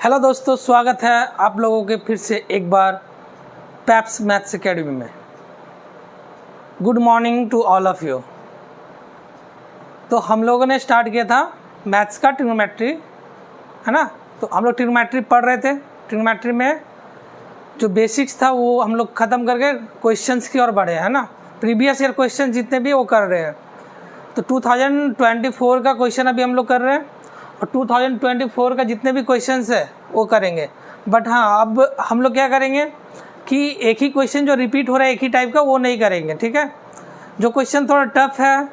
Hello दोस्तों, स्वागत है आप लोगों के फिर से एक बार पैप्स मैथ्स एकेडमी में। Good morning to all of you. तो हम लोगों ने स्टार्ट किया था मैथ्स का ट्रिग्नोमेट्री, है ना। तो हम लोग ट्रिग्नोमेट्री पढ़ रहे थे। ट्रिग्नोमेट्री में जो बेसिक्स था वो हम लोग ख़त्म करके क्वेश्चंस की ओर बढ़े, है ना। प्रीवियस ईयर क्वेश्चन जितने भी वो कर रहे हैं। तो 2024 का क्वेश्चन अभी हम लोग कर रहे हैं और 2024 का जितने भी क्वेश्चंस है वो करेंगे। बट हाँ, अब हम लोग क्या करेंगे कि एक ही क्वेश्चन जो रिपीट हो रहा है एक ही टाइप का वो नहीं करेंगे, ठीक है। जो क्वेश्चन थोड़ा टफ है,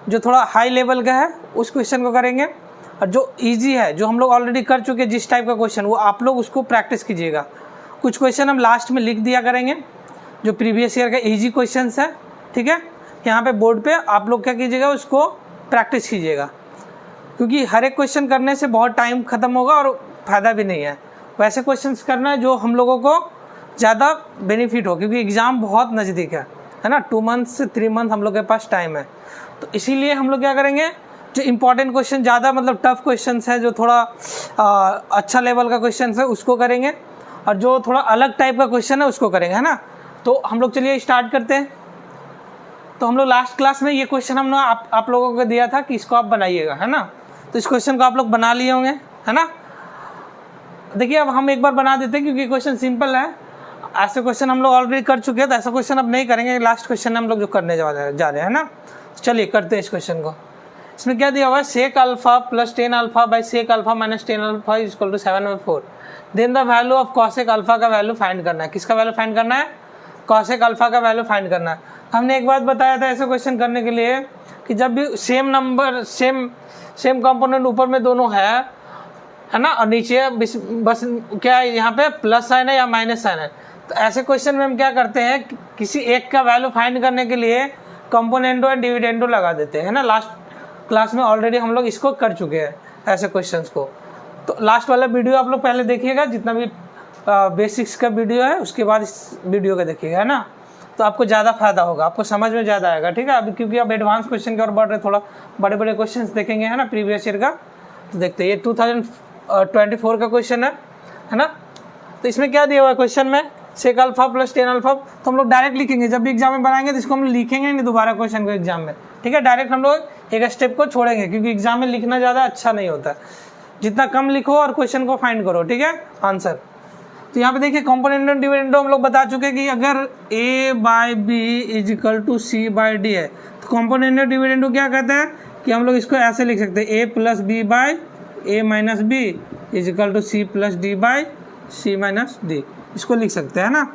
जो थोड़ा हाई लेवल का है, उस क्वेश्चन को करेंगे। और जो इजी है, जो हम लोग ऑलरेडी कर चुके हैं जिस टाइप का क्वेश्चन, वो आप लोग उसको प्रैक्टिस कीजिएगा। कुछ क्वेश्चन हम लास्ट में लिख दिया करेंगे जो प्रीवियस ईयर का इजी क्वेश्चन है, ठीक है। यहाँ पे बोर्ड पे आप लोग क्या कीजिएगा, उसको प्रैक्टिस कीजिएगा, क्योंकि हर एक क्वेश्चन करने से बहुत टाइम ख़त्म होगा और फ़ायदा भी नहीं है। वैसे क्वेश्चंस करना है जो हम लोगों को ज़्यादा बेनिफिट हो, क्योंकि एग्ज़ाम बहुत नज़दीक है ना। 2 मंथ से 3 मंथ हम लोग के पास टाइम है। तो इसीलिए हम लोग क्या करेंगे, जो इंपॉर्टेंट क्वेश्चन ज़्यादा मतलब टफ क्वेश्चन है, जो थोड़ा अच्छा लेवल का क्वेश्चन है उसको करेंगे, और जो थोड़ा अलग टाइप का क्वेश्चन है उसको करेंगे, है ना। तो हम लोग चलिए स्टार्ट करते हैं। तो हम लोग लास्ट क्लास में ये क्वेश्चन हमने आप लोगों को दिया था कि इसको आप बनाइएगा, है ना। तो इस क्वेश्चन को आप लोग बना लिए होंगे, है ना। देखिए अब हम एक बार बना देते हैं क्योंकि क्वेश्चन सिंपल है। ऐसे क्वेश्चन हम लोग ऑलरेडी कर चुके हैं, तो ऐसा क्वेश्चन अब नहीं करेंगे। लास्ट क्वेश्चन हम लोग जो करने जा रहे हैं, है ना। चलिए करते हैं इस क्वेश्चन को। इसमें क्या दिया हुआ है, sec alpha plus 10 alpha by sec alpha minus 10 alpha is equal to 7/4। Then the value of cosec alpha का वैल्यू फाइंड करना है। किसका वैल्यू फाइंड करना है? कॉसेक अल्फा का वैल्यू फाइंड करना है। हमने एक बात बताया था ऐसे क्वेश्चन करने के लिए कि जब भी सेम नंबर सेम कंपोनेंट ऊपर में दोनों है ना, और नीचे बस क्या है, यहाँ पे प्लस साइन है या माइनस साइन है। तो ऐसे क्वेश्चन में हम क्या करते हैं, किसी एक का वैल्यू फाइंड करने के लिए कंपोनेंटो एंड डिविडेंडो लगा देते हैं ना। लास्ट क्लास में ऑलरेडी हम लोग इसको कर चुके हैं ऐसे क्वेश्चंस को। तो लास्ट वाला वीडियो आप लोग पहले देखिएगा, जितना भी बेसिक्स का वीडियो है उसके बाद इस वीडियो का देखिएगा, है ना। तो आपको ज़्यादा फायदा होगा, आपको समझ में ज़्यादा आएगा, ठीक है। अभी क्योंकि अब एडवांस क्वेश्चन की ओर बढ़ रहे, थोड़ा बड़े बड़े क्वेश्चंस देखेंगे, है ना, प्रीवियस ईयर का। तो देखते हैं, ये 2024 का क्वेश्चन है ना। तो इसमें क्या दिया हुआ है क्वेश्चन में, सेक अल्फा प्लस 10 अल्फा। तो हम लोग डायरेक्ट लिखेंगे, जब भी एग्जाम में बनाएंगे तो इसको हम लिखेंगे नहीं दोबारा क्वेश्चन को एग्जाम में, ठीक है। डायरेक्ट हम लोग एक स्टेप को छोड़ेंगे, क्योंकि एग्जाम में लिखना ज़्यादा अच्छा नहीं होता। जितना कम लिखो और क्वेश्चन को फाइंड करो, ठीक है, आंसर। तो यहाँ पे देखिए कंपोनेंट एंड डिविडेंडो हम लोग बता चुके हैं कि अगर a by B is equal to C by D है, तो कंपोनेंट एंड डिविडेंडो क्या कहते हैं कि हम लोग इसको ऐसे लिख सकते हैं, a plus B by A minus B is equal to C plus D by C minus D. इसको लिख सकते हैं ना।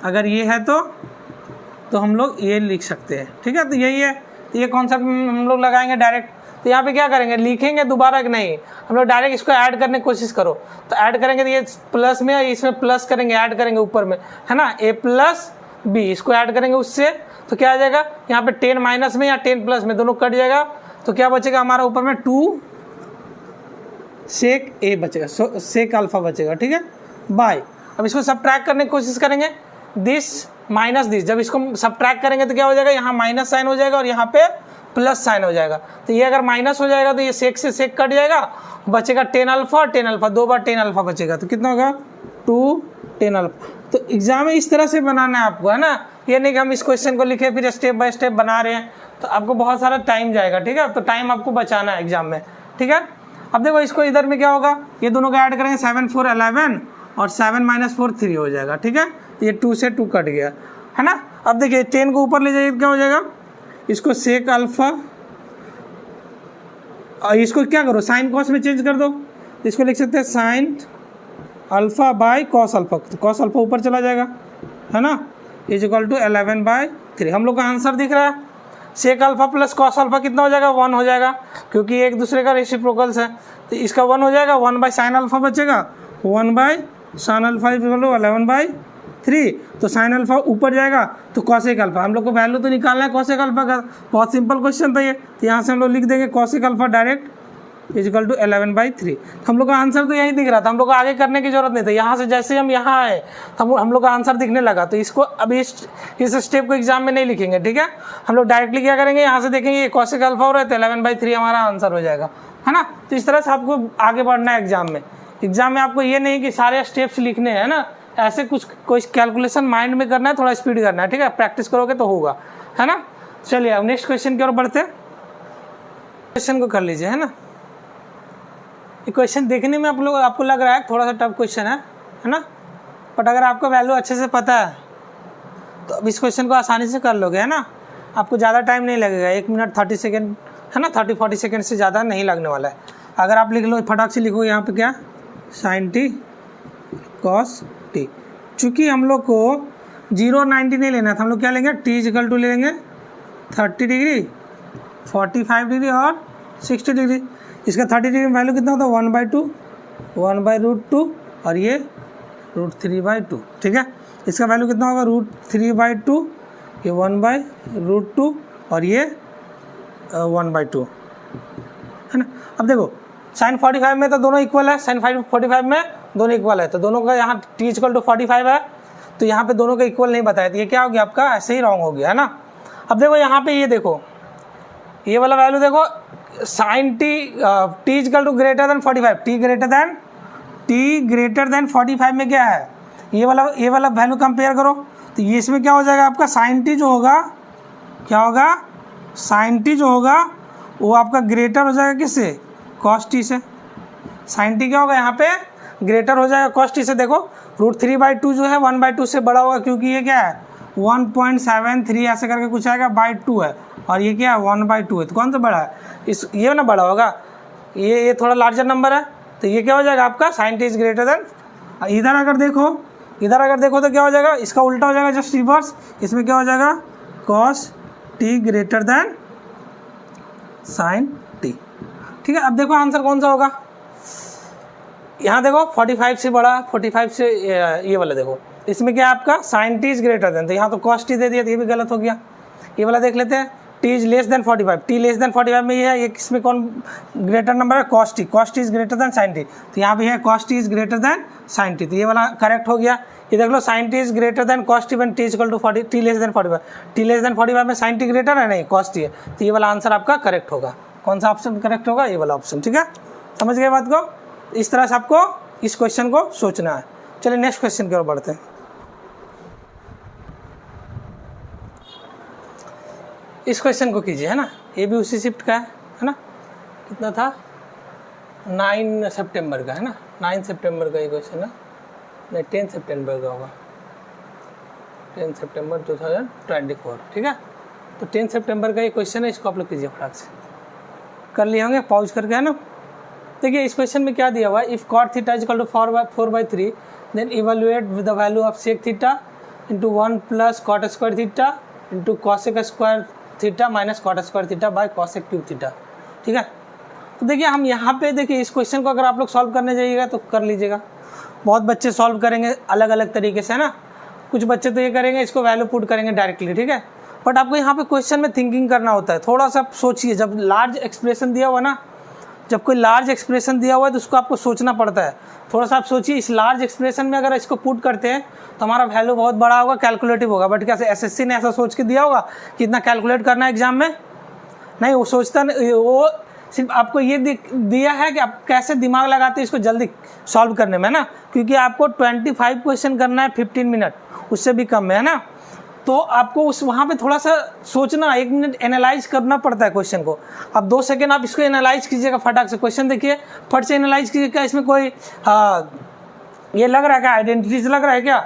अगर ये है तो हम लोग ये लिख सकते हैं, ठीक है। तो यही है, ये कॉन्सेप्ट हम लोग लगाएंगे डायरेक्ट। तो यहाँ पे क्या करेंगे, लिखेंगे दोबारा कि नहीं, हम लोग डायरेक्ट इसको ऐड करने की कोशिश करो। तो ऐड करेंगे तो ये प्लस में, इसमें प्लस करेंगे, ऐड करेंगे ऊपर में, है ना, a प्लस बी, इसको ऐड करेंगे उससे। तो क्या आ जाएगा, यहाँ पे 10 माइनस में या 10 प्लस में दोनों कट जाएगा। तो क्या बचेगा हमारा ऊपर में 2 सेक ए बचेगा, सेक अल्फा बचेगा, ठीक है, बाय। अब इसको सब्ट्रैक्ट करने की कोशिश करेंगे, दिस माइनस दिस। जब इसको सब्ट्रैक्ट करेंगे तो क्या हो जाएगा, यहाँ माइनस साइन हो जाएगा और यहाँ पे प्लस साइन हो जाएगा। तो ये अगर माइनस हो जाएगा तो ये सेक से सेक कट जाएगा, बचेगा 10 अल्फा और 10 अल्फा, 2 बार 10 अल्फा बचेगा। तो कितना होगा, 2 10 अल्फा। तो एग्जाम में इस तरह से बनाना है आपको, है ना। ये नहीं कि हम इस क्वेश्चन को लिखे फिर स्टेप बाय स्टेप बना रहे हैं, तो आपको बहुत सारा टाइम जाएगा, ठीक है। तो टाइम आपको बचाना है एग्जाम में, ठीक है। अब देखो इसको इधर में क्या होगा, ये दोनों का ऐड करेंगे, 7 4 11 और 7 माइनस 4 3 हो जाएगा, ठीक है। ये 2 से 2 कट गया, है ना। अब देखिए 10 को ऊपर ले जाइए, क्या हो जाएगा, इसको सेक अल्फा, और इसको क्या करो, साइन कॉस में चेंज कर दो। इसको लिख सकते हैं sine alpha by cos alpha. तो कॉस अल्फा ऊपर चला जाएगा, है ना, इज इक्वल टू 11/3। हम लोग का आंसर दिख रहा है, sec alpha plus cos alpha कितना हो जाएगा, 1 हो जाएगा, क्योंकि एक दूसरे का रेसिप्रोकल्स है। तो इसका 1 हो जाएगा, 1 बाई साइन अल्फा बचेगा, 1 by sine alpha is equal to 11/3। तो साइन अल्फा ऊपर जाएगा तो कॉसेक अल्फा, हम लोग को वैल्यू तो निकालना है कॉसेक अल्फा का। बहुत सिंपल क्वेश्चन था ये। तो यहाँ से हम लोग लिख देंगे cosec alpha direct is equal to 11/3। तो हम लोग का आंसर तो यही दिख रहा था, हम लोग को आगे करने की जरूरत नहीं था। यहाँ से जैसे हम यहाँ आए तो हम लोग का आंसर दिखने लगा। तो इसको अभी इस स्टेप को एग्जाम में नहीं लिखेंगे, ठीक है। हम लोग डायरेक्टली क्या करेंगे, यहाँ से देखेंगे कॉसेक अल्फा हो रहा है तो 11/3 हमारा आंसर हो जाएगा, है ना। तो इस तरह से आपको आगे बढ़ना है एग्जाम में। एग्जाम में आपको ये नहीं कि सारे स्टेप्स लिखने हैं ना, ऐसे कुछ कोई कैलकुलेशन माइंड में करना है, थोड़ा स्पीड करना है, ठीक है, प्रैक्टिस करोगे तो होगा, है ना। चलिए अब नेक्स्ट क्वेश्चन की ओर बढ़ते हैं। क्वेश्चन को कर लीजिए, है ना। ये क्वेश्चन देखने में आपको लग रहा है थोड़ा सा टफ क्वेश्चन है ना, बट अगर आपको वैल्यू अच्छे से पता है तो अब इस क्वेश्चन को आसानी से कर लोगे, है ना। आपको ज़्यादा टाइम नहीं लगेगा, 1 मिनट 30 सेकेंड, है ना, 30-40 सेकेंड से ज़्यादा नहीं लगने वाला है। अगर आप लिख लो, फटाक से लिखो यहाँ पे क्या, sin t cos t। चूँकि हम लोग को 0 और 90 नहीं लेना था, हम लोग क्या लेंगे, t = ले लेंगे 30 डिग्री, 45 डिग्री और 60 डिग्री। इसका 30 डिग्री में वैल्यू कितना होता है, 1/2, 1/√2 और ये √3/2, ठीक है। इसका वैल्यू कितना होगा, √3/2, ये 1/√2 और ये 1/2, है ना। अब देखो sin 45 में तो दोनों इक्वल है, sin 45 में दोनों इक्वल है, तो दोनों का यहाँ t = 45 है, तो यहाँ पे दोनों का इक्वल नहीं बताया, तो ये क्या हो गया आपका, ऐसे ही रॉन्ग हो गया, है ना। अब देखो यहाँ पे ये देखो, ये वाला वैल्यू देखो, sin t = greater than 45, t greater than 45 में क्या है, ये वाला वैल्यू कंपेयर करो, तो ये इसमें क्या हो जाएगा आपका, sin t जो होगा, क्या होगा, sin t जो होगा वो आपका ग्रेटर हो जाएगा किससे, cos t से। sin t क्या होगा यहाँ पे, ग्रेटर हो जाएगा cos t से। देखो √3/2 जो है 1/2 से बड़ा होगा, क्योंकि ये क्या है 1.73 ऐसे करके कुछ आएगा, /2 है, और ये क्या है 1/2 है, तो कौन सा बड़ा है, ये ना बड़ा होगा, ये थोड़ा लार्जर नंबर है, तो ये क्या हो जाएगा आपका sin t > देन। इधर अगर देखो तो क्या हो जाएगा, इसका उल्टा हो जाएगा, जस्ट रिवर्स, इसमें क्या हो जाएगा, cos t > than sin t, ठीक है। अब देखो आंसर कौन सा होगा, यहाँ देखो 45 से बड़ा, 45 से ये वाला देखो, इसमें क्या है आपका sin t > देन, तो यहाँ तो cos t दे दिया, तो ये भी गलत हो गया। ये वाला देख लेते हैं, t <45, t <45 में ये है, ये किसमें कौन ग्रेटर नंबर है, cos t > than sin t, तो यहाँ भी है cos t > than sin t, तो ये वाला करेक्ट हो गया। ये देख लो sin t > than cos t when t = 40, t <45 में sin t ग्रेटर है, नहीं cos t है, तो ये वाला आंसर आपका करेक्ट होगा। कौन सा ऑप्शन करेक्ट होगा, ये वाला ऑप्शन, ठीक है। समझ गए बात को, इस तरह से आपको इस क्वेश्चन को सोचना है। चलिए नेक्स्ट क्वेश्चन की ओर बढ़ते हैं। इस क्वेश्चन को कीजिए, है ना, ये भी उसी शिफ्ट का है ना, कितना था, 9 सितंबर का, है ना, 9 सितंबर का ये क्वेश्चन है, नहीं 10 सितंबर का होगा, 10 सितंबर 2024, ठीक है। तो 10 सितंबर का ये क्वेश्चन है, इसको आप लोग कीजिए फटाक से, कर लिए होंगे पॉज करके, है ना। देखिए इस क्वेश्चन में क्या दिया हुआ है, if cot theta = 4/3 then evaluate with the value of sec theta into 1 + cot square theta into cosec square theta minus cot square theta by cosec cube theta, ठीक है। तो देखिए हम यहाँ पे देखिए इस क्वेश्चन को अगर आप लोग सॉल्व करने जाइएगा तो कर लीजिएगा, बहुत बच्चे सॉल्व करेंगे अलग अलग तरीके से, है ना। कुछ बच्चे तो ये करेंगे, इसको वैल्यू पुट करेंगे डायरेक्टली, ठीक है। बट आपको यहाँ पे क्वेश्चन में थिंकिंग करना होता है, थोड़ा सा सोचिए। जब लार्ज एक्सप्रेशन दिया हुआ ना, जब कोई लार्ज एक्सप्रेशन दिया हुआ है तो उसको आपको सोचना पड़ता है। थोड़ा सा आप सोचिए, इस लार्ज एक्सप्रेशन में अगर इसको पुट करते हैं तो हमारा वैल्यू बहुत बड़ा होगा, कैलकुलेटिव होगा। बट क्या एसएससी ने ऐसा सोच के दिया होगा कि इतना कैलकुलेट करना है एग्जाम में? नहीं, वो सोचता नहीं, वो सिर्फ आपको ये दिया है कि आप कैसे दिमाग लगाते हैं इसको जल्दी सॉल्व करने में, ना। क्योंकि आपको 25 क्वेश्चन करना है 15 मिनट, उससे भी कम में, है ना। तो आपको उस वहाँ पे थोड़ा सा सोचना, 1 मिनट एनालाइज करना पड़ता है क्वेश्चन को। अब 2 सेकेंड आप इसको एनालाइज कीजिएगा फटाक से, क्वेश्चन देखिए फट से एनालाइज कीजिएगा। इसमें कोई ये लग रहा है क्या, आइडेंटिटीज लग रहा है क्या?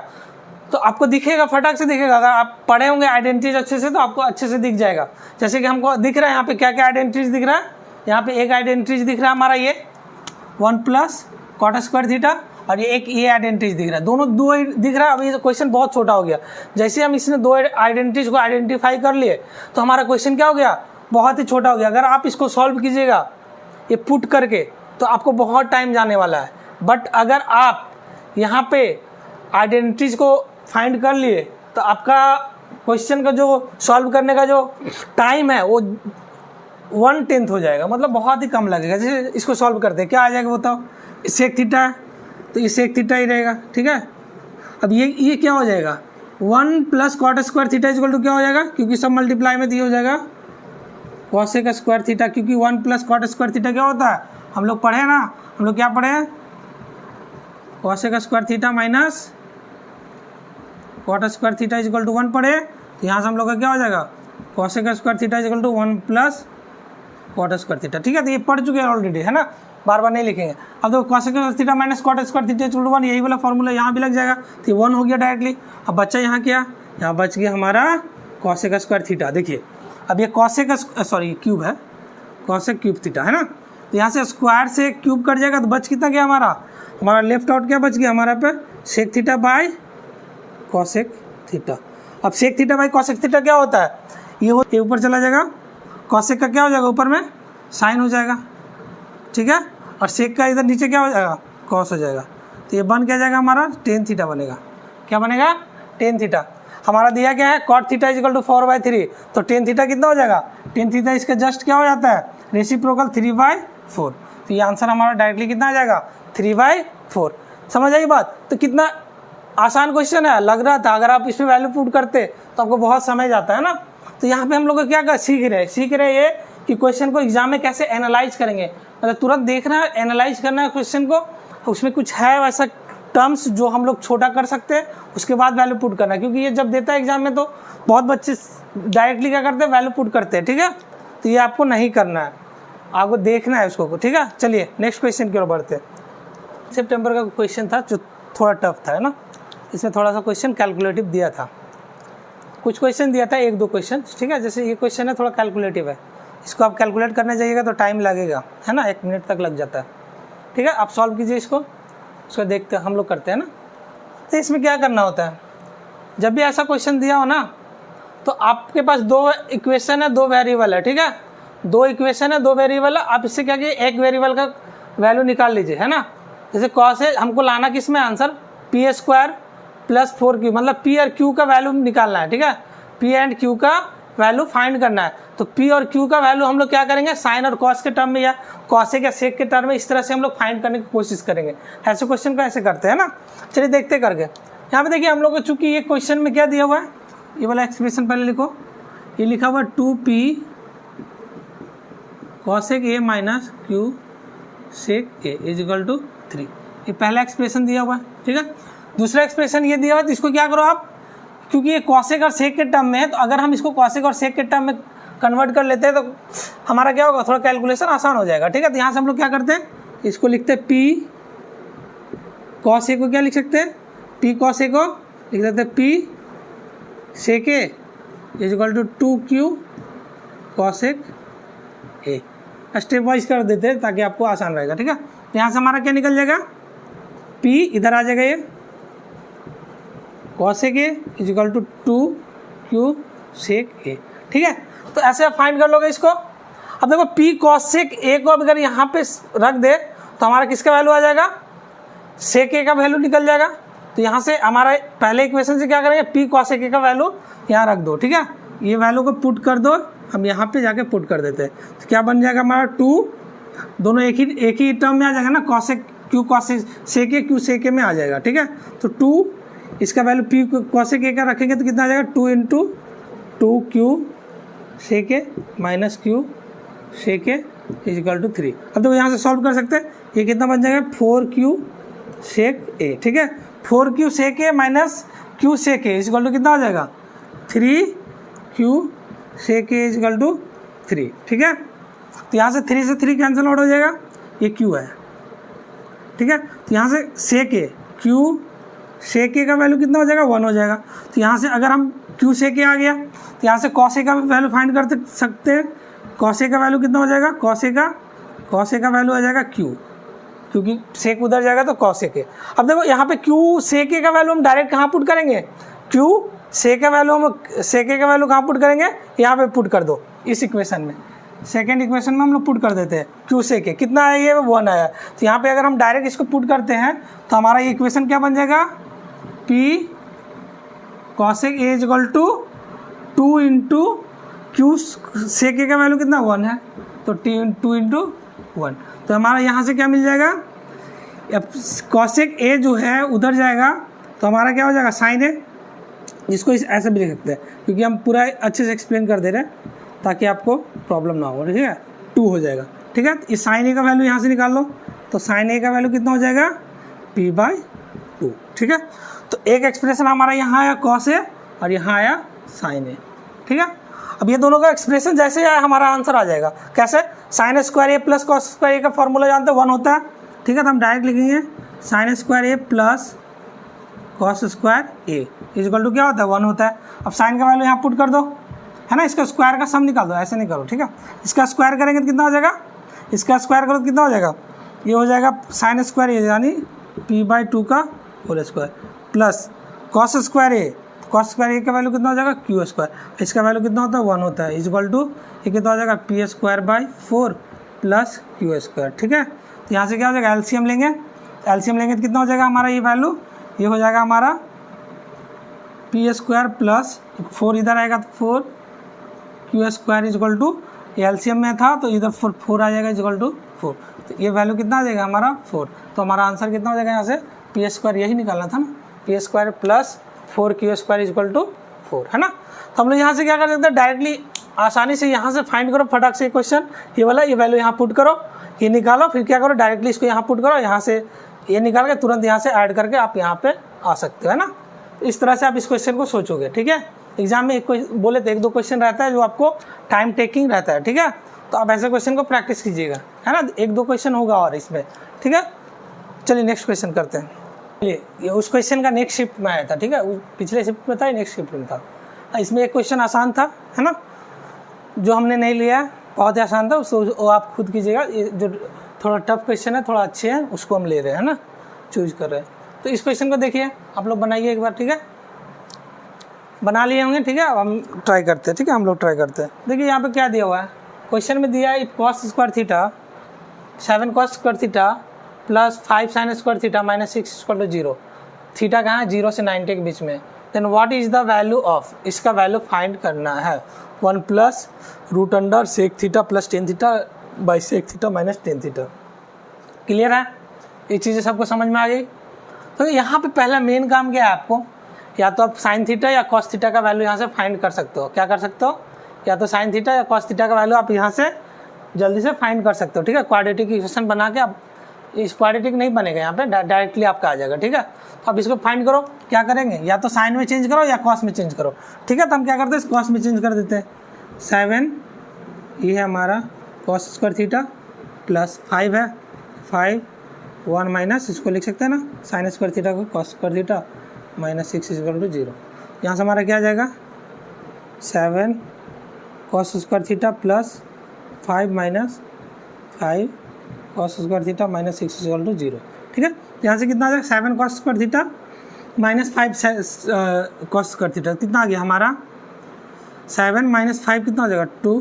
तो आपको दिखेगा, फटाक से दिखेगा। अगर आप पढ़े होंगे आइडेंटिटीज अच्छे से तो आपको अच्छे से दिख जाएगा। जैसे कि हमको दिख रहा है यहाँ पे क्या क्या आइडेंटिटीज दिख रहा है। यहाँ पे एक आइडेंटिटीज दिख रहा है हमारा, ये 1 + cot स्क्वायर थीटा, और ये एक ये आइडेंटिटीज दिख रहा है। दोनों दो दिख रहा है। अभी क्वेश्चन बहुत छोटा हो गया। जैसे हम इसने 2 आइडेंटिटीज को आइडेंटिफाई कर लिए तो हमारा क्वेश्चन क्या हो गया, बहुत ही छोटा हो गया। अगर आप इसको सॉल्व कीजिएगा ये पुट करके तो आपको बहुत टाइम जाने वाला है। बट अगर आप यहाँ पे आइडेंटिटीज को फाइंड कर लिए तो आपका क्वेश्चन का जो सॉल्व करने का जो टाइम है वो 1/10 हो जाएगा, मतलब बहुत ही कम लगेगा। जैसे इसको सॉल्व करते हैं, क्या आ जाएगा बताओ। सेक थीटा है तो ये सेक थीटा ही रहेगा, ठीक है। अब ये क्या हो जाएगा, 1 + cot स्क्वायर थीटा = क्या हो जाएगा, क्योंकि सब मल्टीप्लाई में दिया हो जाएगा cosec स्क्वायर थीटा, क्योंकि 1 + cot स्क्वायर थीटा क्या होता है, हम लोग पढ़े ना, हम लोग क्या पढ़े हैं, cosec square theta minus cot square theta is equal to 1 पढ़े, तो यहाँ से हम लोग का क्या हो जाएगा, cosec square theta is equal to 1 plus cot square theta. ठीक है, तो ये पढ़ चुके हैं ऑलरेडी, है ना, बार बार नहीं लिखेंगे। अब देखो cosec theta minus cot square theta is equal to 1, यही वाला फॉर्मूला यहाँ भी लग जाएगा, तो ये 1 हो गया डायरेक्टली। अब बच्चा यहाँ क्या, यहाँ बच गया हमारा कॉसेक स्क्वायर थीटा। देखिए अब ये कॉसेक क्यूब है, कॉसेक क्यूब थीटा, है ना, तो यहाँ से स्क्वायर से क्यूब कट जाएगा, तो बच कितना गया हमारा लेफ्ट आउट क्या बच गया हमारा पे, sec theta by cosec theta. अब sec theta by cosec theta क्या होता है, ये ऊपर चला जाएगा, कॉसेक का क्या हो जाएगा ऊपर में साइन हो जाएगा, ठीक है, और सेक का इधर नीचे क्या हो जाएगा, कॉस हो जाएगा। तो ये बन क्या जाएगा हमारा टेन थीटा बनेगा। क्या बनेगा, टेन थीटा। हमारा दिया क्या है, cot theta is equal to 4/3, तो टेन थीटा कितना हो जाएगा, टेन थीटा इसका जस्ट क्या हो जाता है, रेसिप्रोकल 3/4। तो ये आंसर हमारा डायरेक्टली कितना आ जाएगा, 3/4। समझ आई बात। तो कितना आसान क्वेश्चन है, लग रहा था अगर आप इसमें वैल्यू पुट करते तो आपको बहुत समय जाता है ना। तो यहाँ पे हम लोग क्या सीख रहे हैं ये कि क्वेश्चन को एग्जाम में कैसे एनालाइज करेंगे, मतलब तुरंत देखना है, एनालाइज करना है क्वेश्चन को, उसमें कुछ है वैसा टर्म्स जो हम लोग छोटा कर सकते हैं, उसके बाद वैल्यू पुट करना है। क्योंकि ये जब देता है एग्जाम में तो बहुत बच्चे डायरेक्टली क्या करते हैं, वैल्यू पुट करते हैं, ठीक है, तो ये आपको नहीं करना है, आपको देखना है उसको, ठीक है। चलिए नेक्स्ट क्वेश्चन की ओर बढ़ते हैं। सितंबर का क्वेश्चन था जो थोड़ा टफ था, है ना, इसमें थोड़ा सा क्वेश्चन कैलकुलेटिव दिया था, कुछ क्वेश्चन दिया था, 1-2 क्वेश्चन, ठीक है। जैसे ये क्वेश्चन है थोड़ा कैलकुलेटिव है, इसको आप कैलकुलेट करने जाइएगा तो टाइम लगेगा, है ना, 1 मिनट तक लग जाता है, ठीक है। आप सॉल्व कीजिए इसको देखते हैं, हम लोग करते हैं ना। तो इसमें क्या करना होता है, जब भी ऐसा क्वेश्चन दिया हो ना, तो आपके पास 2 इक्वेशन है, 2 वेरिएबल है, ठीक है, 2 इक्वेशन है, 2 वेरिएबल है। आप इससे क्या कीजिए, एक वेरिएबल का वैल्यू निकाल लीजिए, है ना। जैसे कॉस है, हमको लाना किस में आंसर, p² + 4q, मतलब p और q का वैल्यू निकालना है, ठीक है, p एंड q का वैल्यू फाइंड करना है। तो p और q का वैल्यू हम लोग क्या करेंगे, साइन और कॉस के टर्म में या कॉसेक या सेक के टर्म में, इस तरह से हम लोग फाइंड करने की कोशिश करेंगे। ऐसे क्वेश्चन को ऐसे करते हैं ना। चलिए देखते करके। यहाँ पे देखिए हम लोग को चूंकि ये क्वेश्चन में क्या दिया हुआ है, ये वाला एक्सप्रेशन पहले लिखो, ये लिखा हुआ 2p cosec a minus q sec a is equal to 3, ये पहला एक्सप्रेशन दिया हुआ है, ठीक है। दूसरा एक्सप्रेशन ये दिया हुआ है, तो इसको क्या करो आप, क्योंकि ये कॉसेक और सेक के टर्म में है, तो अगर हम इसको कॉसेक और सेक के टर्म में कन्वर्ट कर लेते हैं तो हमारा क्या होगा, थोड़ा कैलकुलेशन आसान हो जाएगा, ठीक है। तो यहाँ से हम लोग क्या करते हैं, इसको लिखते हैं p कॉस ए को क्या लिख सकते हैं, p कॉस ए को लिख देते हैं p sec A is equal to 2q cosec A. Step wise कर देते हैं ताकि आपको आसान रहेगा, ठीक है। तो यहाँ से हमारा क्या निकल जाएगा, p इधर आ जाएगा, ये cosec A is equal to 2q sec A, ठीक है। तो ऐसे आप फाइंड कर लोगे इसको। अब देखो p कॉसेक ए को अगर यहाँ पे रख दे तो हमारा किसका वैल्यू आ जाएगा, सेक ए का वैल्यू निकल जाएगा। तो यहाँ से हमारा पहले इक्वेशन से क्या करेंगे, p कॉसेक ए का वैल्यू यहाँ रख दो, ठीक है, ये वैल्यू को पुट कर दो, हम यहाँ पे जाके पुट कर देते हैं। तो क्या बन जाएगा हमारा 2, दोनों एक ही टर्म में आ जाएगा ना, कॉसेक q कॉसेक सेक ए q सेक ए में आ जाएगा, ठीक है। तो 2 इसका वैल्यू p कॉसेक ए का रखेंगे तो कितना आ जाएगा, 2 × 2q sec A minus q sec A is equal to 3। अब तो यहाँ से सॉल्व कर सकते हैं, ये कितना बन जाएगा, 4q सेक ए, ठीक है, 4q sec A minus q sec A is equal to कितना हो जाएगा, 3q sec A is equal to 3, ठीक है। तो यहाँ से 3 से 3 कैंसिल आउट हो जाएगा, ये q है, ठीक है। तो यहाँ से सेक ए, q सेक ए का वैल्यू कितना हो जाएगा, 1 हो जाएगा। तो यहाँ से अगर हम q सेक ए आ गया तो यहाँ से कॉस ए का वैल्यू फाइंड कर सकते हैं, कॉस ए का वैल्यू कितना हो जाएगा, कॉस ए का वैल्यू आ जाएगा q, क्योंकि सेक उधर जाएगा तो कॉस ए के। अब देखो यहाँ पे q सेक ए का वैल्यू हम डायरेक्ट कहाँ पुट करेंगे, q सेक का वैल्यू हम सेक ए का वैल्यू कहाँ पुट करेंगे, यहाँ पे पुट कर दो इस इक्वेशन में, सेकेंड इक्वेशन में हम लोग पुट कर देते हैं q सेक ए, कितना आया ये 1 आया। तो यहाँ पे अगर हम डायरेक्ट इसको पुट करते हैं तो हमारा ये इक्वेशन क्या बन जाएगा, p cosec A is equal to 2 × q sec A का वैल्यू कितना 1 है, तो 2 × 1। तो हमारा यहाँ से क्या मिल जाएगा, अब कॉसेक ए जो है उधर जाएगा तो हमारा क्या हो जाएगा, साइन ए, जिसको ऐसे भी लिख सकते हैं क्योंकि हम पूरा अच्छे से एक्सप्लेन कर दे रहे हैं ताकि आपको प्रॉब्लम ना हो, ठीक है, 2 हो जाएगा, ठीक है। इस साइन ए का वैल्यू यहाँ से निकाल लो, तो साइन ए का वैल्यू कितना हो जाएगा, p/2। 2, ठीक है। तो एक एक्सप्रेशन हमारा यहाँ आया कॉस ए और यहाँ आया साइन ए, ठीक है। अब ये दोनों का एक्सप्रेशन जैसे आया हमारा आंसर आ जाएगा। कैसे? Sign square A plus cos square A का फॉर्मूला जानते हो 1 होता है, ठीक है। तो हम डायरेक्ट लिखेंगे sine square A plus cos square A equal to क्या होता है 1 होता है। अब साइन का वैल्यू यहाँ पुट कर दो, है ना, इसका स्क्वायर का सम निकाल दो, ऐसे नहीं करो, ठीक है। इसका स्क्वायर करेंगे तो कितना हो जाएगा, इसका स्क्वायर करो तो कितना हो जाएगा, ये हो जाएगा साइन स्क्वायर ए यानी p/2 का whole square plus cos square A, cos square A का वैल्यू कितना हो जाएगा क्यू स्क्वायर, इसका वैल्यू कितना होता है 1 होता है इक्वल टू ये कितना हो जाएगा p² प्लस क्यू स्क्वायर, ठीक है। तो यहाँ से क्या हो जाएगा एलसीएम लेंगे तो कितना हो जाएगा हमारा ये वैल्यू, ये हो जाएगा हमारा p² प्लस 4 इधर आएगा तो 4 इक्वल टू एलसीएम में था तो इधर 4 आ जाएगा इक्वल टू 4, तो ये वैल्यू कितना आ जाएगा हमारा 4। तो हमारा आंसर कितना हो जाएगा यहाँ से p² यही निकालना था ना, p² plus 4q² equal to 4, है ना। तो हम लोग यहाँ से क्या कर सकते हैं डायरेक्टली आसानी से यहाँ से फाइंड करो फटाक से क्वेश्चन, ये वाला ये वैल्यू यहाँ पुट करो, ये निकालो, फिर क्या करो डायरेक्टली इसको यहाँ पुट करो, यहाँ से ये निकाल के तुरंत यहाँ से ऐड करके आप यहाँ पे आ सकते हो, है ना। तो इस तरह से आप इस क्वेश्चन को सोचोगे, ठीक है। एग्जाम में बोले तो 1-2 क्वेश्चन रहता है जो आपको टाइम टेकिंग रहता है, ठीक है। तो आप ऐसे क्वेश्चन को प्रैक्टिस कीजिएगा, है ना। 1-2 क्वेश्चन होगा और इसमें, ठीक है। चलिए नेक्स्ट क्वेश्चन करते हैं। ये उस क्वेश्चन का नेक्स्ट शिफ्ट में आया था, ठीक है, पिछले शिफ्ट में था, नेक्स्ट शिफ्ट में था। इसमें एक क्वेश्चन आसान था, है ना, जो हमने नहीं लिया है, बहुत ही आसान था, उसको आप खुद कीजिएगा। ये जो थोड़ा टफ क्वेश्चन है, थोड़ा अच्छे हैं, उसको हम ले रहे हैं, है ना, चूज कर रहे हैं। तो इस क्वेश्चन को देखिए आप लोग बनाइए एक बार, ठीक है, बना लिए होंगे, ठीक है। अब हम ट्राई करते हैं, ठीक है, हम लोग ट्राई करते हैं। देखिए यहाँ पे क्या दिया हुआ है, क्वेश्चन में दिया है if cos square theta 7 cos square theta plus 5 sin square theta minus 6 equal to 0, theta कहाँ है 0 से 90 के बीच में, then what is the value of, इसका वैल्यू फाइंड करना है 1 plus root under sec theta plus tan theta by sec theta minus tan theta. Clear है, ये चीज़ें सबको समझ में आ गई। तो यहाँ पे पहला मेन काम क्या है आपको, या तो आप साइन थीटा या कॉस थीटा का वैल्यू यहाँ से फाइंड कर सकते हो। क्या कर सकते हो, या तो साइन थीटा या कॉस थीटा का वैल्यू आप यहाँ से जल्दी से फाइंड कर सकते हो, ठीक है। क्वाड्रेटिक इक्वेशन बना के आप, इस क्वाड्रेटिक नहीं बनेगा यहाँ पे, डायरेक्टली आपका आ जाएगा, ठीक है। तो आप इसको फाइंड करो, क्या करेंगे, या तो साइन में चेंज करो या कॉस में चेंज करो, ठीक है। तो हम क्या करते हैं कॉस में चेंज कर देते हैं। 7 ये है हमारा कॉस स्क्वायर थीटा प्लस 5 है 5 1 माइनस, इसको लिख सकते हैं ना साइन स्क्वायर थीटा को cos square theta minus 6 equal to 0। यहाँ से हमारा क्या आ जाएगा 7 cos square theta plus 5 minus 5 cos square theta minus 6 equal to 0, ठीक है। यहाँ से कितना आ जाएगा 7 cos square theta minus 5 cos square theta, कितना आ गया हमारा 7 माइनस 5 कितना हो जाएगा 2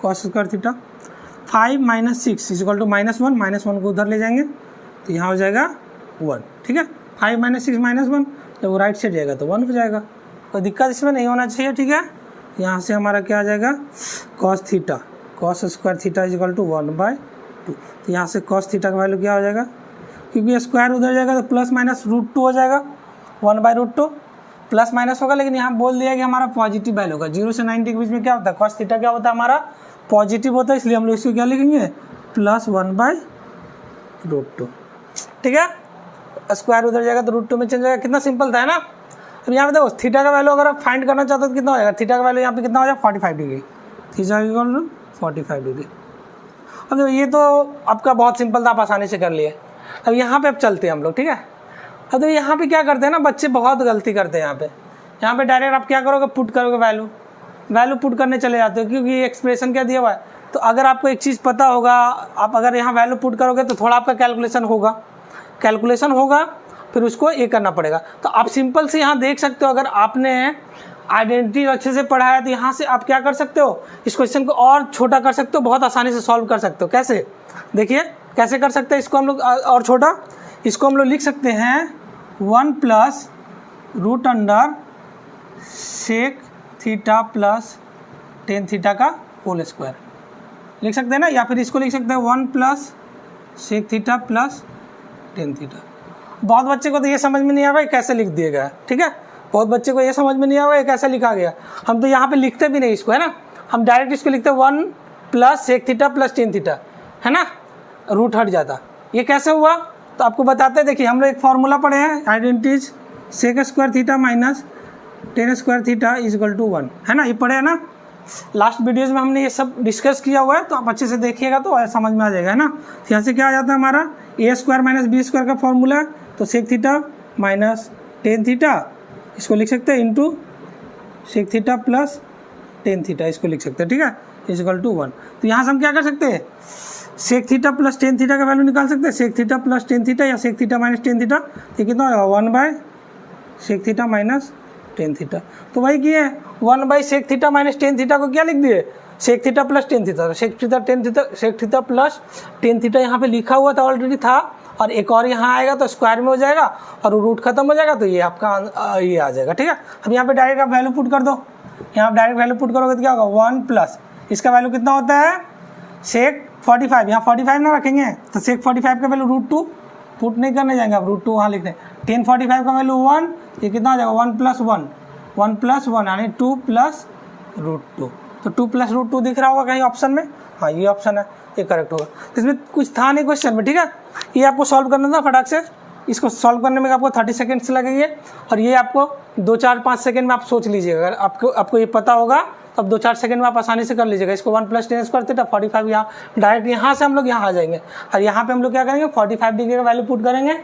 cos square theta 5 minus 6 equal to -1 को उधर ले जाएंगे तो यहाँ हो जाएगा 1, ठीक है। 5 माइनस 6 -1 जब वो राइट साइड जाएगा तो 1 हो जाएगा, कोई दिक्कत इसमें नहीं होना चाहिए, ठीक है। यहाँ से हमारा क्या आ जाएगा cos theta cos square theta equal to 1/2, तो यहाँ से कॉस थीटा का वैल्यू क्या हो जाएगा, क्योंकि स्क्वायर उधर जाएगा तो प्लस माइनस √2 हो जाएगा, 1/√2 प्लस माइनस होगा, लेकिन यहाँ बोल दिया कि हमारा पॉजिटिव वैल्यू होगा। 0 से 90 के बीच में क्या होता है कॉस थीटा क्या होता है हमारा पॉजिटिव होता है, इसलिए हम लोग इसको क्या लिखेंगे प्लस 1/√2, ठीक है। स्क्वायर उधर जाएगा तो √2 में चेंज जाएगा, कितना सिंपल था, है ना। अब यहाँ पे देखो थीटा का वैल्यू अगर आप फाइंड करना चाहते हो तो कितना हो जाएगा, थीटा का वैल्यू यहाँ पे कितना हो जाएगा 45 degree, theta equal to 45 degree. अब देखो ये तो आपका बहुत सिंपल था, आप आसानी से कर लिए। अब यहाँ पे अब चलते हैं हम लोग, ठीक है। अब तो यहाँ पे क्या करते हैं ना बच्चे बहुत गलती करते हैं यहाँ पे डायरेक्ट आप क्या करोगे पुट करोगे वैल्यू पुट करने चले जाते हो, क्योंकि ये एक्सप्रेशन क्या दिया हुआ है। तो अगर आपको एक चीज़ पता होगा, आप अगर यहाँ वैल्यू पुट करोगे तो थोड़ा आपका कैलकुलेशन होगा फिर उसको ये करना पड़ेगा। तो आप सिंपल से यहाँ देख सकते हो, अगर आपने आइडेंटिटी अच्छे से पढ़ा है तो यहाँ से आप क्या कर सकते हो, इस क्वेश्चन को और छोटा कर सकते हो, बहुत आसानी से सॉल्व कर सकते हो। कैसे, देखिए कैसे कर सकते हैं इसको हम लोग और छोटा, इसको हम लोग लिख सकते हैं 1 plus root under sec theta plus tan theta का होल स्क्वायर लिख सकते हैं ना, या फिर इसको लिख सकते हैं 1 plus sec theta plus tan theta. बहुत बच्चे को तो ये समझ में नहीं आ रहा है कैसे लिख दिया गया, ठीक है। बहुत बच्चे को ये समझ में नहीं आ रहा है कैसे लिखा गया। हम तो यहाँ पे लिखते भी नहीं इसको, है ना, हम डायरेक्ट इसको लिखते हैं 1 plus sec theta plus tan theta, है ना, रूट हट जाता। ये कैसे हुआ, तो आपको बताते हैं, देखिए हम लोग एक फार्मूला पढ़े हैं identities, sec square theta minus tan square theta is equal to 1, है ना, ये पढ़े है ना, लास्ट वीडियोज़ में हमने ये सब डिस्कस किया हुआ है, तो आप अच्छे से देखिएगा तो समझ में आ जाएगा, है ना। तो यहाँ से क्या आ जाता है हमारा A square minus B square का फॉर्मूला है, तो sec theta minus tan theta इसको लिख सकते हैं into sec theta plus tan theta इसको लिख सकते हैं, ठीक है, इज इक्वल टू 1। तो यहाँ से हम क्या कर सकते हैं, sec theta plus tan theta का वैल्यू निकाल सकते हैं, sec theta plus tan theta या sec theta minus tan theta, ये कितना होगा 1 by sec theta minus tan theta. तो वही किए 1 by sec theta minus tan theta को क्या लिख दिए, sec theta plus tan theta, sec theta plus tan theta यहाँ पे लिखा हुआ था, ऑलरेडी था, और एक और यहाँ आएगा तो स्क्वायर में हो जाएगा और रूट खत्म हो जाएगा, तो ये आपका ये आ जाएगा, ठीक है। अब यहाँ पे डायरेक्ट आप वैल्यू पुट कर दो, यहाँ आप डायरेक्ट वैल्यू पुट करोगे तो क्या होगा 1 प्लस इसका वैल्यू कितना होता है सेक 45, यहाँ 45 ना रखेंगे तो सेक 45 का वैल्यू √2, पुट नहीं करने जाएंगे आप, √2 वहाँ लिखने, 1045 का वैल्यू 1, ये कितना हो जाएगा 1 प्लस 1 यानी 2 प्लस √2, तो 2 प्लस √2 दिख रहा होगा कहीं ऑप्शन में, हाँ ये ऑप्शन है, ये करेक्ट होगा। इसमें कुछ था नहीं क्वेश्चन में, ठीक है, ये आपको सॉल्व करना था फटाक से, इसको सॉल्व करने में आपको 30 सेकेंड्स लगेंगे, और ये आपको 2-4-5 सेकेंड में आप सोच लीजिएगा, अगर आपको ये पता होगा तो अब 2-4 सेकंड में आप आसानी से कर लीजिएगा इसको। 1 प्लस टेन स्क्वायर थीटा 45, यहाँ डायरेक्ट यहाँ से हम लोग यहाँ आ जाएंगे, और यहाँ पे हम लोग क्या करेंगे 45 डिग्री का वैल्यू पुट करेंगे,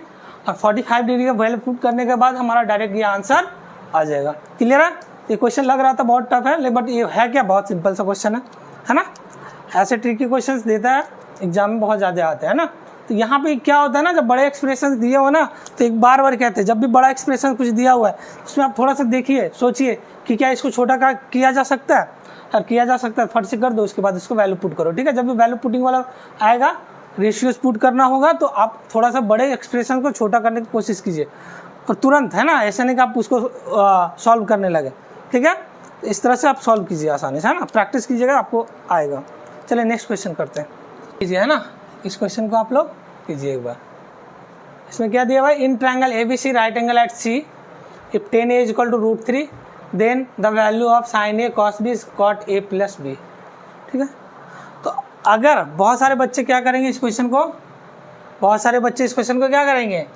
और 45 डिग्री का वैल्यू पुट करने के बाद हमारा डायरेक्ट ये आंसर आ जाएगा। क्लियर है, ये क्वेश्चन लग रहा था बहुत टफ है, बट ये है क्या, बहुत सिंपल सा क्वेश्चन है ना। ऐसे ट्रिकी क्वेश्चन देता है एग्जाम में, बहुत ज़्यादा आते हैं ना। तो यहाँ पे क्या होता है ना, जब बड़े एक्सप्रेशन दिए हो ना, तो एक बार कहते हैं जब भी बड़ा एक्सप्रेशन कुछ दिया हुआ है उसमें आप थोड़ा सा देखिए, सोचिए कि क्या इसको छोटा का किया जा सकता है, और किया जा सकता है फट से कर दो, उसके बाद इसको वैल्यू पुट करो, ठीक है। जब भी वैल्यू पुटिंग वाला आएगा, रेशियोज पुट करना होगा, तो आप थोड़ा सा बड़े एक्सप्रेशन को छोटा करने की कोशिश कीजिए, और तुरंत, है ना, ऐसा नहीं कि आप उसको सॉल्व करने लगे, ठीक है। इस तरह से आप सॉल्व कीजिए आसानी से, है ना, प्रैक्टिस कीजिएगा आपको आएगा। चलिए नेक्स्ट क्वेश्चन करते हैं, कीजिए, है ना, इस क्वेश्चन को आप लोग कीजिए एक बार। इसमें क्या दिया हुआ है, in triangle ABC right angle at C if tan A equal to √3 then the value of sin A cos B cot A plus B, ठीक है। तो अगर बहुत सारे बच्चे क्या करेंगे इस क्वेश्चन को, क्या करेंगे,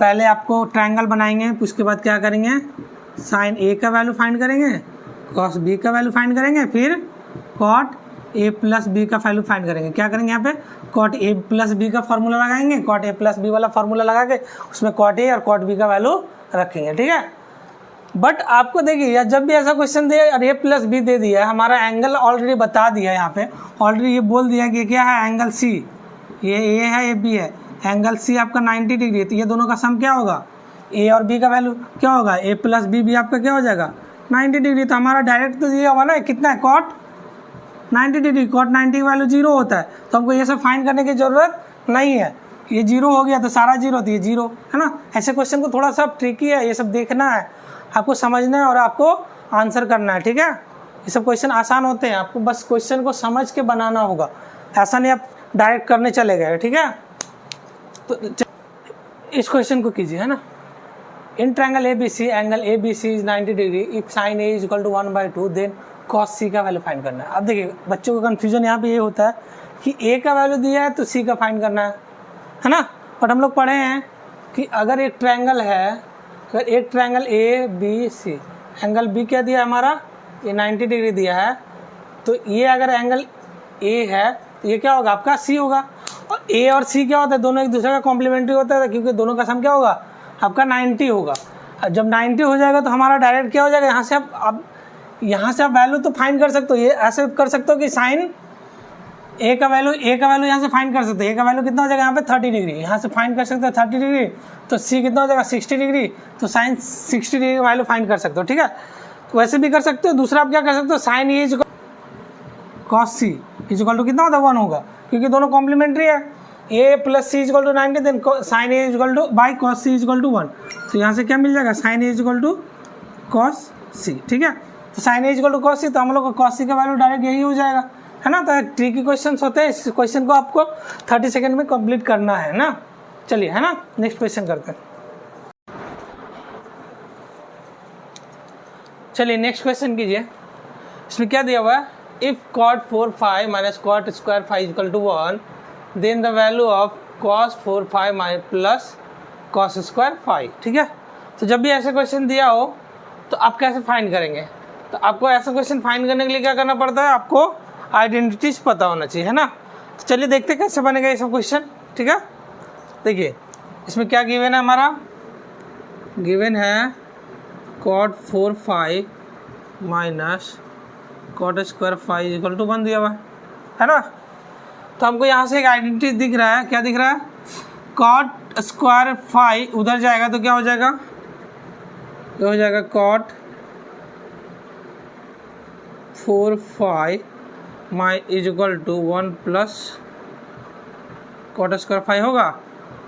पहले आपको ट्रायंगल बनाएंगे, उसके बाद क्या करेंगे sin A का वैल्यू फाइंड करेंगे, cos B का वैल्यू फाइंड करेंगे, फिर cot A प्लस बी का वैल्यू फाइंड करेंगे। क्या करेंगे यहाँ पे cot A प्लस बी का फार्मूला लगाएंगे, cot A प्लस बी वाला फार्मूला लगा के उसमें cot A और cot B का वैल्यू रखेंगे, ठीक है। बट आपको देखिए जब भी ऐसा क्वेश्चन दे और A प्लस बी दे दिया है, हमारा एंगल ऑलरेडी बता दिया है, यहाँ पे ऑलरेडी ये बोल दिया कि क्या है एंगल C, ये A है ये B है, एंगल C आपका 90 डिग्री है, तो ये दोनों का सम क्या होगा, A और B का वैल्यू क्या होगा, A प्लस बी भी आपका क्या हो जाएगा 90 डिग्री। तो हमारा डायरेक्ट तो दिया हुआ ना कितना है cot 90 डिग्री, cot 90 का वैल्यू 0 होता है, तो हमको ये सब फाइंड करने की ज़रूरत नहीं है, ये 0 हो गया तो सारा 0 तो ये 0, है ना। ऐसे क्वेश्चन को थोड़ा सा ट्रिकी है, ये सब देखना है, आपको समझना है और आपको आंसर करना है, ठीक है। ये सब क्वेश्चन आसान होते हैं, आपको बस क्वेश्चन को समझ के बनाना होगा, ऐसा नहीं आप डायरेक्ट करने चले गए, ठीक है। तो इस क्वेश्चन को कीजिए, है ना, in triangle ABC angle ABC is 90 degree if sin A is equal to 1/2 then cos C का वैल्यू फाइंड करना है। अब देखिए बच्चों का कन्फ्यूजन यहाँ पे ये होता है कि A का वैल्यू दिया है तो C का फाइंड करना है ना। बट हम लोग पढ़े हैं कि अगर एक ट्रायंगल है, अगर एक ट्रायंगल ABC, एंगल B क्या दिया है हमारा, ये 90 डिग्री दिया है, तो ये अगर एंगल A है तो ये क्या होगा आपका C होगा, और A और C क्या होता है, दोनों एक दूसरे का कॉम्प्लीमेंट्री होता है, क्योंकि दोनों का सम क्या होगा आपका 90 होगा। जब 90 हो जाएगा तो हमारा डायरेक्ट क्या हो जाएगा, यहाँ से आप यहाँ से आप वैल्यू तो फाइंड कर सकते हो, ये ऐसे कर सकते हो कि साइन A का वैल्यू यहाँ से फाइंड कर सकते हो, A का वैल्यू कितना हो जाएगा यहाँ पे 30 डिग्री, यहाँ से फाइंड कर सकते हो 30 डिग्री, तो C कितना हो जाएगा 60 डिग्री, तो साइन 60 डिग्री का वैल्यू फाइंड कर सकते हो, ठीक है। तो वैसे भी कर सकते हो, दूसरा आप क्या कर सकते हो, sine A is cos C is equal to कितना होता है 1 होगा, क्योंकि दोनों कॉम्प्लीमेंट्री है, A प्लस C is equal to 90 then sine A is equal to by cos C is equal to 1, तो यहाँ से क्या मिल जाएगा sine A is equal to cos C, ठीक है। तो sine A is equal to cos C, तो हम लोग का cos C का वैल्यू डायरेक्ट यही हो जाएगा, है ना। तो ट्रिकी क्वेश्चन होते हैं, इस क्वेश्चन को आपको 30 सेकंड में कंप्लीट करना है ना। चलिए, है ना, नेक्स्ट क्वेश्चन करते हैं। चलिए नेक्स्ट क्वेश्चन कीजिए। इसमें क्या दिया हुआ है, if cot 4 5 minus cot square 5 equal to 1 then the value of cos 4 5 माइ प्लस cos स्क्वायर 5। ठीक है, तो जब भी ऐसे क्वेश्चन दिया हो तो आप कैसे फाइंड करेंगे? तो आपको ऐसा क्वेश्चन फाइंड करने के लिए क्या करना पड़ता है, आपको आइडेंटिटीज पता होना चाहिए, है ना। तो चलिए देखते हैं कैसे बनेगा ये सब क्वेश्चन। ठीक है, देखिए इसमें क्या गिवन है, हमारा गिवन है cot 4 5 minus cot square 5 equal to 1 दिया हुआ है ना। तो हमको यहाँ से एक आइडेंटिटी दिख रहा है, क्या दिख रहा है, cot स्क्वायर 5 उधर जाएगा तो क्या हो जाएगा, ये हो जाएगा cot 4 5 माई is equal to 1 plus cot square 5 होगा।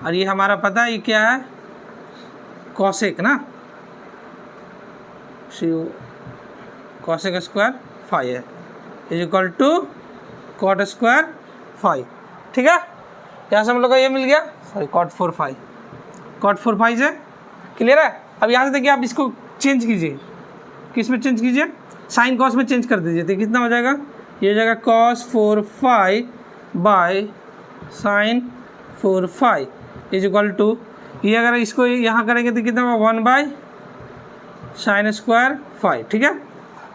और ये हमारा पता है ये क्या है, कॉसेक ना, कॉसेक स्क्वायर 5 है is equal to cot square 5। ठीक है, यहाँ से हम लोग को ये मिल गया, सॉरी cot 4 5, cot 4 5 से क्लियर है। अब यहाँ से देखिए आप इसको चेंज कीजिए, किस में चेंज कीजिए, साइन कॉस में चेंज कर दीजिए, तो कितना हो जाएगा, ये हो जाएगा cos 4 5 by sine 4 5 is equal to, ये अगर इसको यहाँ करेंगे तो कितना होगा 1 बाय साइन स्क्वायर 5। ठीक है,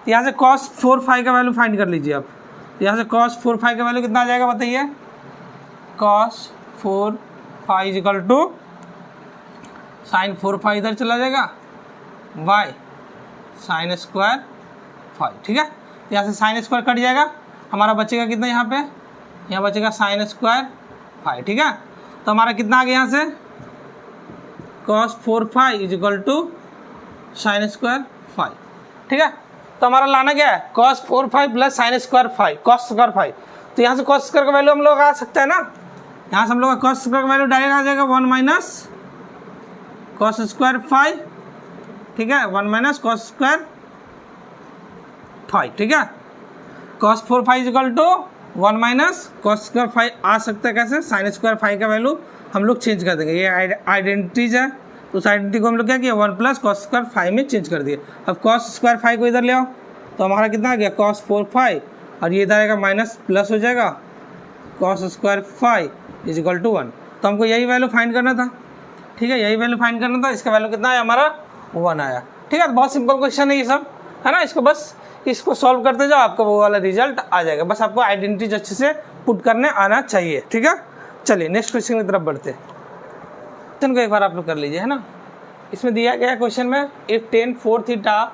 यहाँ से cos 4 5 का वैल्यू फाइंड कर लीजिए आप। यहाँ से cos 4 5 का वैल्यू कितना आ जाएगा बताइए, cos 4 5 is equal to sine 4 5 इधर चला जाएगा बाय साइन स्क्वायर 5। ठीक है, यहाँ से साइन स्क्वायर कट जाएगा, हमारा बचेगा कितना, यहाँ पे यहाँ बचेगा साइन स्क्वायर 5। ठीक है, तो हमारा कितना आ गया यहाँ से cos 4 5 is equal to sine square 5। ठीक है, तो हमारा लाना क्या है, cos 4 5 plus sign square 5 cos square 5। तो यहाँ से cos स्क्वायर का वैल्यू हम लोग आ सकता है ना, यहाँ से हम लोग का cos स्क्वायर का वैल्यू डायरेक्ट आ जाएगा 1 माइनस cos स्क्वायर 5। ठीक है, 1 माइनस cos स्क्वायर 5। ठीक है, cos 4 5 equal to 1 minus cos square 5 आ सकता है कैसे, साइन स्क्वायर 5 का वैल्यू हम लोग चेंज कर देंगे, ये आइडेंटिटीज है, तो उस आइडेंटिटी को हम लोग क्या किया 1 प्लस cos स्क्वायर 5 में चेंज कर दिए। अब cos स्क्वायर 5 को इधर ले आओ तो हमारा कितना आ गया cos 4 5, और ये इधर आएगा माइनस प्लस हो जाएगा cos square 5 is equal to 1। तो हमको यही वैल्यू फाइंड करना था। ठीक है, यही वैल्यू फाइंड करना था, इसका वैल्यू कितना आया हमारा 1 आया। ठीक है, बहुत सिंपल क्वेश्चन है ये सब, है ना। इसको बस इसको सॉल्व करते जाओ, आपका वो वाला रिजल्ट आ जाएगा, बस आपको आइडेंटिटीज अच्छे से पुट करने आना चाहिए। ठीक है, चलिए नेक्स्ट क्वेश्चन की तरफ बढ़ते हैं। क्वेश्चन को एक बार आप लोग कर लीजिए, है ना। इसमें दिया गया है क्वेश्चन में, if tan 4 theta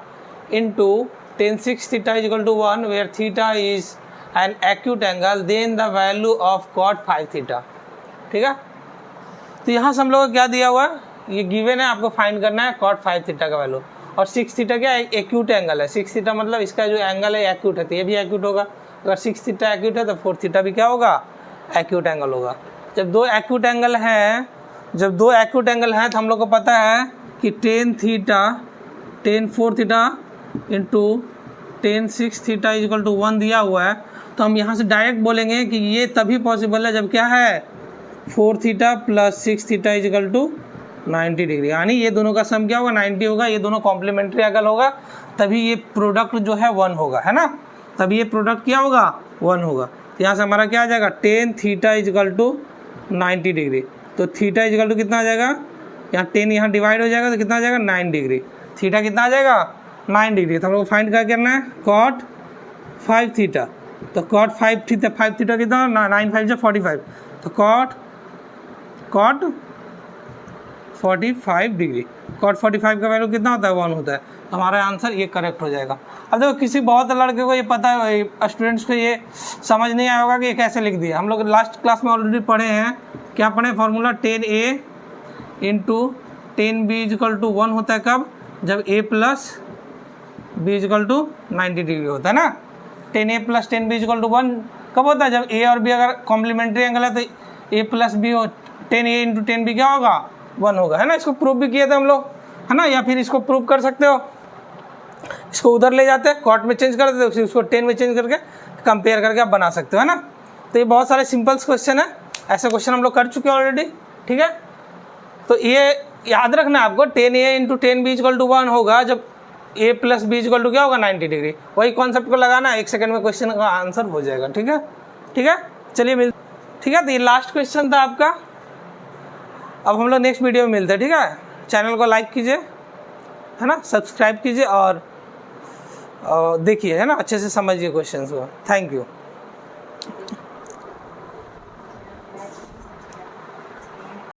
into tan 6 theta is equal to 1 where theta is an acute angle then the value of cot 5 theta. ठीक है, तो यहाँ से हम लोग को क्या दिया हुआ है, ये गिवन है, आपको फाइंड करना है cot 5 थीटा का वैल्यू। और 6 थीटा क्या है, एक्यूट एंगल है, 6 थीटा मतलब इसका जो एंगल है एक्यूट है, तो ये भी एक्यूट होगा। अगर 6 थीटा एक्यूट है तो 4 थीटा भी क्या होगा, एक्यूट एंगल होगा। जब दो एक्यूट एंगल हैं, तो हम लोग को पता है कि tan 4 theta into tan 6 theta is equal to 1 दिया हुआ है। तो हम यहाँ से डायरेक्ट बोलेंगे कि ये तभी पॉसिबल है जब क्या है 4 theta plus 6 theta is equal to 90 degree, यानी ये दोनों का सम क्या होगा 90 होगा, ये दोनों कॉम्प्लीमेंट्री एंगल होगा, तभी ये प्रोडक्ट जो है 1 होगा, है ना। तभी ये प्रोडक्ट क्या होगा 1 होगा। तो यहाँ से हमारा क्या आ जाएगा tan theta is equal to 90 degree, तो थीटा इज इक्वल टू कितना आ जाएगा, यहाँ 10 यहाँ डिवाइड हो जाएगा तो कितना आ जाएगा 9 डिग्री, थीटा कितना आ जाएगा 9 डिग्री। तो हम लोग को फाइंड क्या करना है cot 5 थीटा, तो cot 5 थीटा कितना 9 5 से 45, तो cot 45 डिग्री, cot 45 का वैल्यू कितना होता है 1 होता है। तो हमारा आंसर ये करेक्ट हो जाएगा। अब देखो किसी बहुत लड़के को ये पता है, स्टूडेंट्स को ये समझ नहीं आया होगा कि ये कैसे लिख दिया। हम लोग लास्ट क्लास में ऑलरेडी पढ़े हैं, क्या पढ़े, formula tan A into tan B equal to 1 होता है कब, जब A plus B equal to 90 degree होता है ना। tan A plus tan B equal to 1 कब होता है, जब A और B अगर कॉम्प्लीमेंट्री एंगल है तो A प्लस B हो, tan A into tan B क्या होगा 1 होगा, है ना। इसको प्रूव भी किए थे हम लोग, है ना, या फिर इसको प्रूव कर सकते हो, इसको उधर ले जाते हैं कॉट में चेंज कर देते हो, उसको 10 में चेंज करके कंपेयर करके आप बना सकते हो, है ना। तो ये बहुत सारे सिंपल्स क्वेश्चन है, ऐसे क्वेश्चन हम लोग कर चुके हैं ऑलरेडी। ठीक है, तो ये याद रखना आपको, tan A into tan B equal to 1 होगा जब A plus B equal to क्या होगा 90 डिग्री। वही कॉन्सेप्ट को लगाना, 1 सेकंड में क्वेश्चन का आंसर हो जाएगा। ठीक है, ठीक है, चलिए मिल ठीक है, तो ये लास्ट क्वेश्चन था आपका। अब हम लोग नेक्स्ट वीडियो में मिलते हैं, ठीक है। चैनल को लाइक कीजिए, है ना, सब्सक्राइब कीजिए और देखिए, है ना, अच्छे से समझिए क्वेश्चंस को। Thank you.